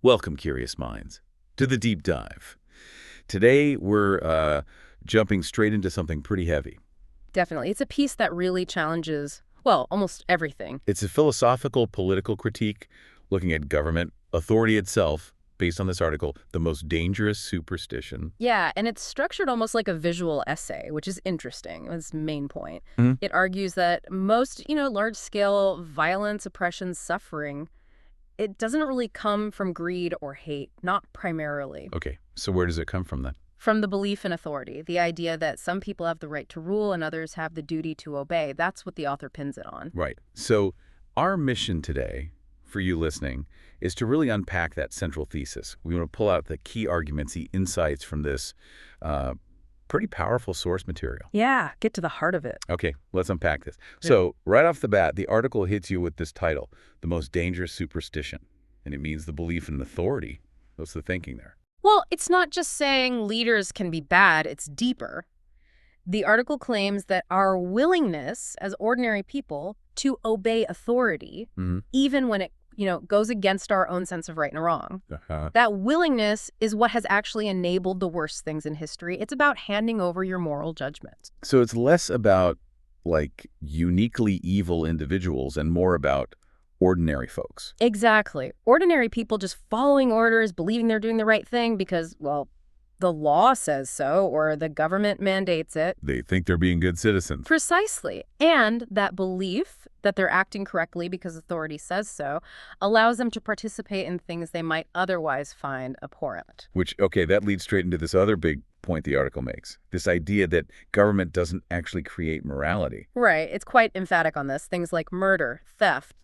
Welcome, curious minds, to the deep dive. Today, we're jumping straight into something pretty heavy. Definitely. It's a piece that really challenges, well, almost everything. It's a philosophical, political critique looking at government, authority itself, based on this article, The Most Dangerous Superstition. Yeah, and it's structured almost like a visual essay, which is interesting. Its main point. Mhm. It argues that most, large-scale violence, oppression, suffering, it doesn't really come from greed or hate, not primarily. Okay, so where does it come from then? From the belief in authority, the idea that some people have the right to rule and others have the duty to obey. That's what the author pins it on. Right. So our mission today, for you listening, is to really unpack that central thesis. We want to pull out the key arguments, the insights from this pretty powerful source material. Yeah, get to the heart of it. Okay, let's unpack this. So right off the bat, the article hits you with this title, The Most Dangerous Superstition, and it means the belief in authority. What's the thinking there? Well, it's not just saying leaders can be bad, it's deeper. The article claims that our willingness as ordinary people to obey authority, even when it, goes against our own sense of right and wrong, that willingness is what has actually enabled the worst things in history. It's about handing over your moral judgment. So it's less about, like, uniquely evil individuals and more about ordinary folks. Exactly. Ordinary people just following orders, believing they're doing the right thing because, well, the law says so or the government mandates it. They think they're being good citizens. Precisely. And that belief that they're acting correctly because authority says so allows them to participate in things they might otherwise find abhorrent. Which, okay, that leads straight into this other big point the article makes. This idea that government doesn't actually create morality. Right. It's quite emphatic on this. Things like murder, theft,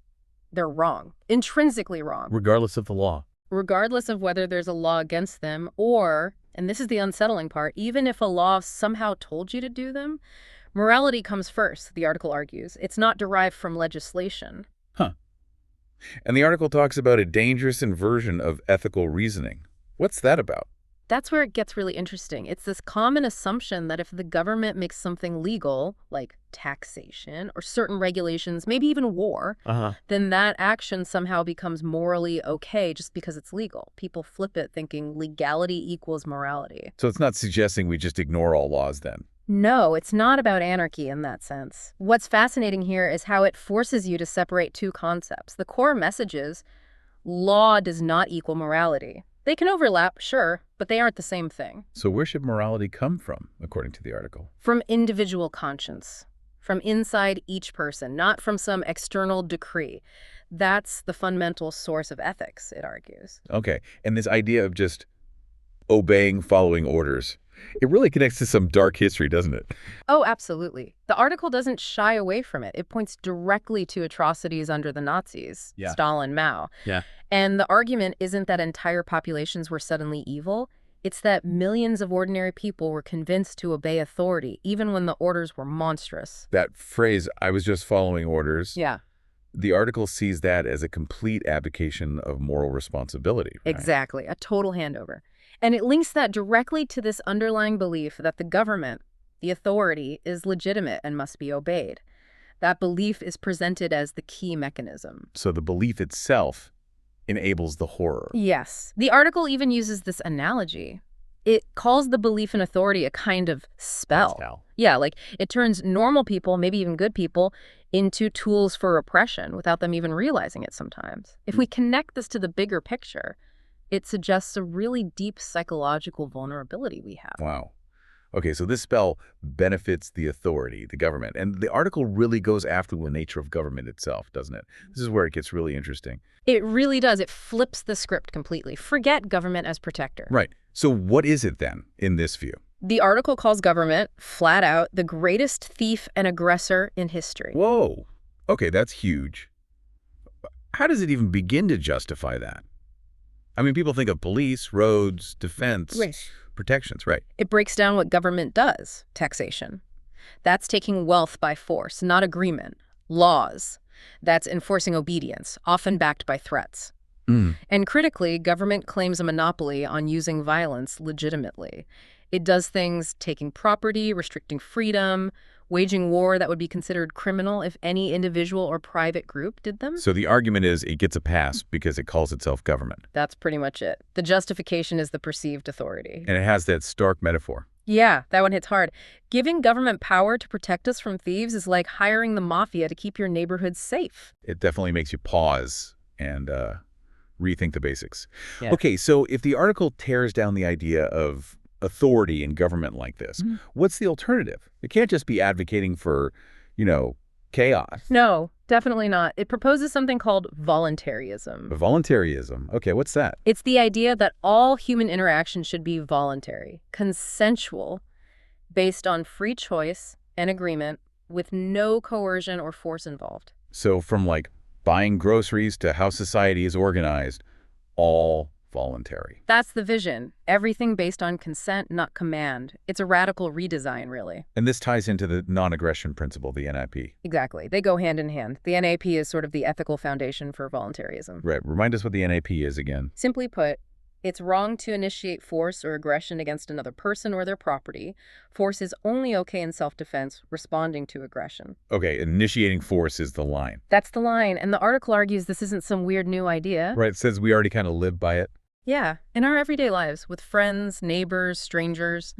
they're wrong. Intrinsically wrong. Regardless of the law. Regardless of whether there's a law against them or, and this is the unsettling part, even if a law somehow told you to do them, morality comes first, the article argues. It's not derived from legislation. Huh. And the article talks about a dangerous inversion of ethical reasoning. What's that about? That's where it gets really interesting. It's this common assumption that if the government makes something legal, like taxation or certain regulations, maybe even war, then that action somehow becomes morally okay just because it's legal. People flip it thinking legality equals morality. So it's not suggesting we just ignore all laws then. No, it's not about anarchy in that sense. What's fascinating here is how it forces you to separate two concepts. The core message is law does not equal morality. They can overlap, sure, but they aren't the same thing. So where should morality come from, according to the article? From individual conscience, from inside each person, not from some external decree. That's the fundamental source of ethics, it argues. Okay, and this idea of just obeying, following orders, it really connects to some dark history, doesn't it? Oh, absolutely. The article doesn't shy away from it. It points directly to atrocities under the Nazis, Stalin, Mao. Yeah. And the argument isn't that entire populations were suddenly evil. It's that millions of ordinary people were convinced to obey authority, even when the orders were monstrous. That phrase, I was just following orders. Yeah. The article sees that as a complete abdication of moral responsibility. Right? Exactly. A total handover. And it links that directly to this underlying belief that the government, the authority, is legitimate and must be obeyed. That belief is presented as the key mechanism. So the belief itself enables the horror. Yes. The article even uses this analogy. It calls the belief in authority a kind of spell. Yeah, like it turns normal people, maybe even good people, into tools for oppression without them even realizing it sometimes. If we connect this to the bigger picture, it suggests a really deep psychological vulnerability we have. Wow. Okay, so this spell benefits the authority, the government. And the article really goes after the nature of government itself, doesn't it? This is where it gets really interesting. It really does. It flips the script completely. Forget government as protector. Right. So what is it then, in this view? The article calls government, flat out, the greatest thief and aggressor in history. Whoa. Okay, that's huge. How does it even begin to justify that? I mean, people think of police, roads, defense, protections, right? It breaks down what government does, taxation. That's taking wealth by force, not agreement. Laws. That's enforcing obedience, often backed by threats. And critically, government claims a monopoly on using violence legitimately. It does things taking property, restricting freedom, waging war that would be considered criminal if any individual or private group did them. So the argument is it gets a pass because it calls itself government. That's pretty much it. The justification is the perceived authority. And it has that stark metaphor. Yeah, that one hits hard. Giving government power to protect us from thieves is like hiring the mafia to keep your neighborhood safe. It definitely makes you pause and rethink the basics. Yeah. Okay, so if the article tears down the idea of authority in government like this, what's the alternative? It can't just be advocating for, chaos. No, definitely not. It proposes something called voluntaryism. Voluntaryism. Okay, what's that? It's the idea that all human interaction should be voluntary, consensual, based on free choice and agreement with no coercion or force involved. So from like buying groceries to how society is organized, all voluntary. That's the vision. Everything based on consent, not command. It's a radical redesign, really. And this ties into the non-aggression principle, the NIP. Exactly. They go hand in hand. The NAP is sort of the ethical foundation for voluntarism. Right. Remind us what the NAP is again. Simply put, it's wrong to initiate force or aggression against another person or their property. Force is only okay in self-defense, responding to aggression. Okay, initiating force is the line. That's the line, and the article argues this isn't some weird new idea. Right, it says we already kind of live by it. Yeah, in our everyday lives, with friends, neighbors, strangers,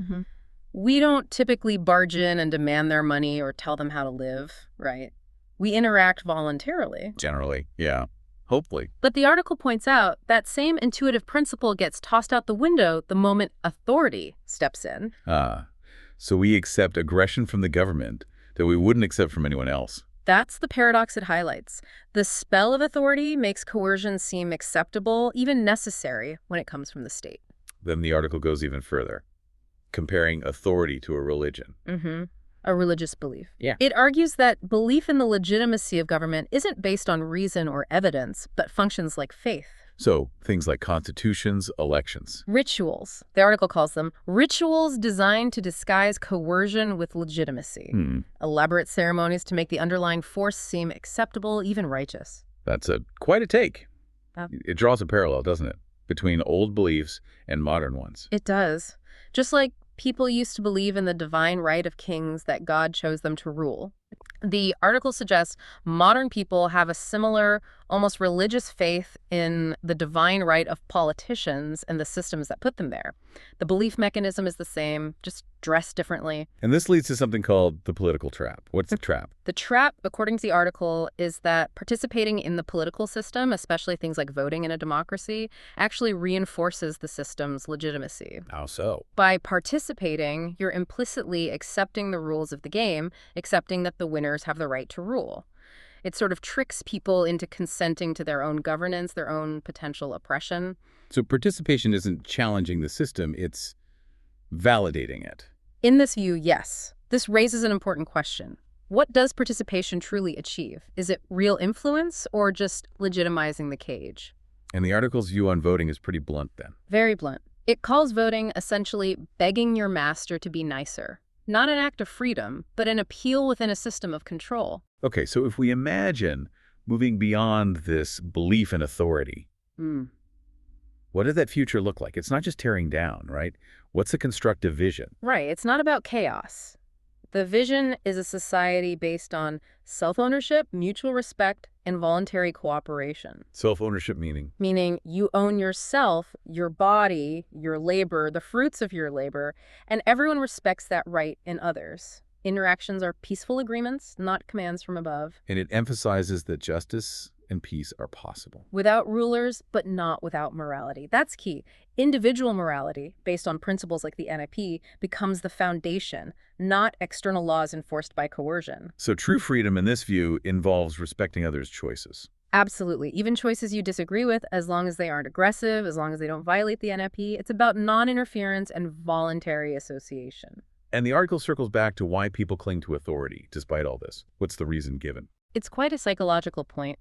we don't typically barge in and demand their money or tell them how to live, right? We interact voluntarily. Generally, yeah. Hopefully. But the article points out that same intuitive principle gets tossed out the window the moment authority steps in. So we accept aggression from the government that we wouldn't accept from anyone else. That's the paradox it highlights. The spell of authority makes coercion seem acceptable, even necessary, when it comes from the state. Then the article goes even further, comparing authority to a religion. A religious belief. Yeah. It argues that belief in the legitimacy of government isn't based on reason or evidence, but functions like faith. So things like constitutions, elections. Rituals. The article calls them rituals designed to disguise coercion with legitimacy. Elaborate ceremonies to make the underlying force seem acceptable, even righteous. That's quite a take. It draws a parallel, doesn't it, between old beliefs and modern ones. It does. Just like people used to believe in the divine right of kings that God chose them to rule. The article suggests modern people have a similar, almost religious faith in the divine right of politicians and the systems that put them there. The belief mechanism is the same, just dressed differently. And this leads to something called the political trap. What's the trap? The trap, according to the article, is that participating in the political system, especially things like voting in a democracy, actually reinforces the system's legitimacy. How so? By participating, you're implicitly accepting the rules of the game, accepting that the winners have the right to rule. It sort of tricks people into consenting to their own governance, their own potential oppression. So participation isn't challenging the system, it's validating it. In this view, yes. This raises an important question. What does participation truly achieve? Is it real influence or just legitimizing the cage? And the article's view on voting is pretty blunt then. Very blunt. It calls voting essentially begging your master to be nicer. Not an act of freedom, but an appeal within a system of control. Okay, so if we imagine moving beyond this belief in authority, what does that future look like? It's not just tearing down, right? What's a constructive vision? Right. It's not about chaos. The vision is a society based on self-ownership, mutual respect, and voluntary cooperation. Self-ownership meaning? Meaning you own yourself, your body, your labor, the fruits of your labor, and everyone respects that right in others. Interactions are peaceful agreements, not commands from above. And it emphasizes that justice and peace are possible. Without rulers, but not without morality. That's key. Individual morality, based on principles like the NIP, becomes the foundation, not external laws enforced by coercion. So true freedom in this view involves respecting others' choices. Absolutely. Even choices you disagree with, as long as they aren't aggressive, as long as they don't violate the NIP, it's about non-interference and voluntary association. And the article circles back to why people cling to authority, despite all this. What's the reason given? It's quite a psychological point.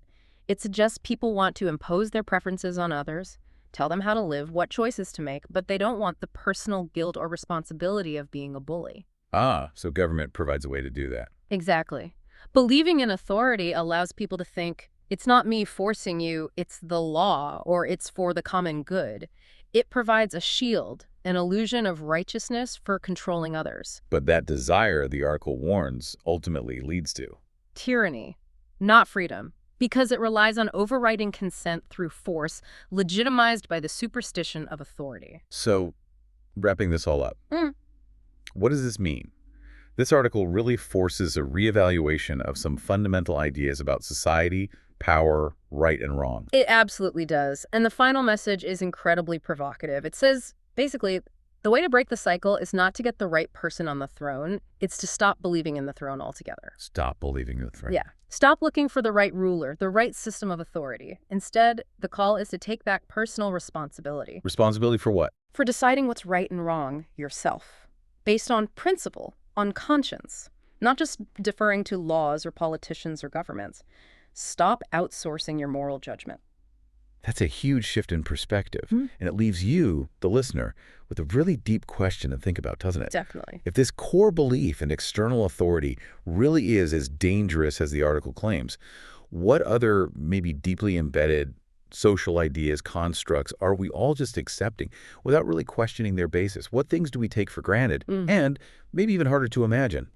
It suggests people want to impose their preferences on others, tell them how to live, what choices to make, but they don't want the personal guilt or responsibility of being a bully. So government provides a way to do that. Exactly. Believing in authority allows people to think, It's not me forcing you, it's the law, or it's for the common good. It provides a shield, an illusion of righteousness for controlling others. But that desire, the article warns, ultimately leads to. Tyranny, not freedom, because it relies on overriding consent through force, legitimized by the superstition of authority. So, wrapping this all up, Mm. what does this mean? This article really forces a reevaluation of some fundamental ideas about society, power, right and wrong. It absolutely does. And the final message is incredibly provocative. It says, basically, the way to break the cycle is not to get the right person on the throne, it's to stop believing in the throne altogether. Stop believing the threat. Yeah. Stop looking for the right ruler, the right system of authority. Instead, the call is to take back personal responsibility Responsibility for what? for deciding what's right and wrong yourself, based on principle, on conscience, not just deferring to laws or politicians or governments. Stop outsourcing your moral judgment. That's a huge shift in perspective, and it leaves you, the listener, with a really deep question to think about, doesn't it? Definitely. If this core belief in external authority really is as dangerous as the article claims, what other maybe deeply embedded social ideas, constructs are we all just accepting without really questioning their basis? What things do we take for granted? And maybe even harder to imagine,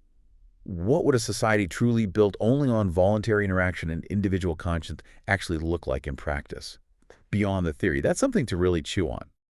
what would a society truly built only on voluntary interaction and individual conscience actually look like in practice? Beyond the theory, that's something to really chew on.